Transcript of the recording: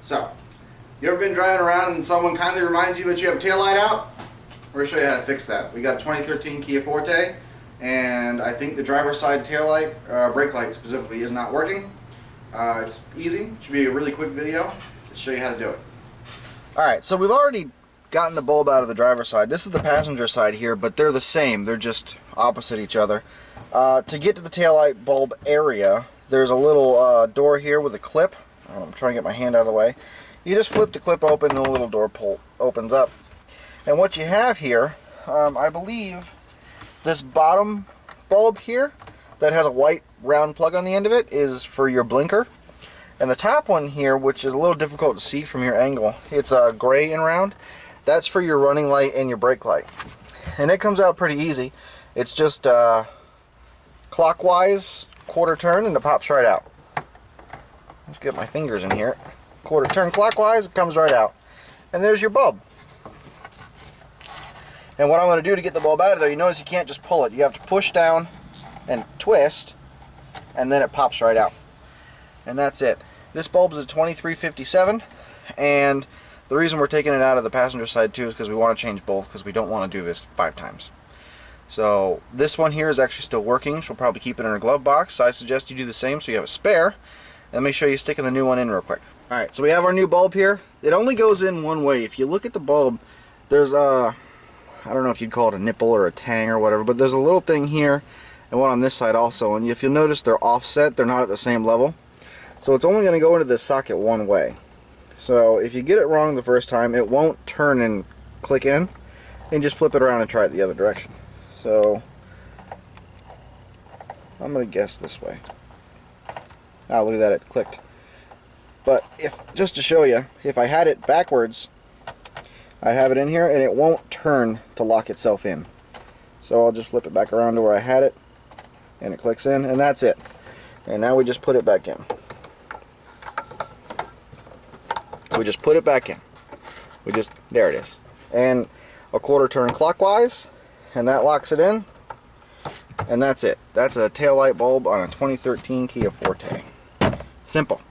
So, you ever been driving around and someone kindly reminds you that you have a taillight out? We're going to show you how to fix that. We got a 2013 Kia Forte, and I think the driver's side taillight, brake light specifically, is not working. It's easy. It should be a really quick video to show you how to do it. Alright, so we've already gotten the bulb out of the driver's side. This is the passenger side here, but they're the same. They're just opposite each other. To get to the taillight bulb area, there's a little door here with a clip. I'm trying to get my hand out of the way. You just flip the clip open and the little door opens up. And what you have here, I believe this bottom bulb here that has a white round plug on the end of it is for your blinker. And the top one here, which is a little difficult to see from your angle, it's gray and round. That's for your running light and your brake light. And it comes out pretty easy. It's just clockwise, quarter turn, and it pops right out. Let's get my fingers in here. Quarter turn clockwise, it comes right out. And there's your bulb. And what I'm going to do to get the bulb out of there, you notice you can't just pull it. You have to push down and twist, and then it pops right out. And that's it. This bulb is a 2357, and the reason we're taking it out of the passenger side too is because we want to change both, because we don't want to do this 5 times. So this one here is actually still working. She'll probably keep it in her glove box. So I suggest you do the same so you have a spare. Let me show you sticking the new one in real quick. Alright, so we have our new bulb here. It only goes in one way. If you look at the bulb, there's I don't know if you'd call it a nipple or a tang or whatever, but there's a little thing here and one on this side also. And if you'll notice, they're offset. They're not at the same level. So it's only going to go into this socket one way. So if you get it wrong the first time, it won't turn and click in. And just flip it around and try it the other direction. So I'm going to guess this way. Ah, look at that, it clicked. But just to show you, if I had it backwards, I have it in here and it won't turn to lock itself in. So I'll just flip it back around to where I had it, and it clicks in, and that's it. And now we just put it back in. We just put it back in. There it is. And a quarter turn clockwise, and that locks it in. And that's it. That's a taillight bulb on a 2013 Kia Forte. Simple.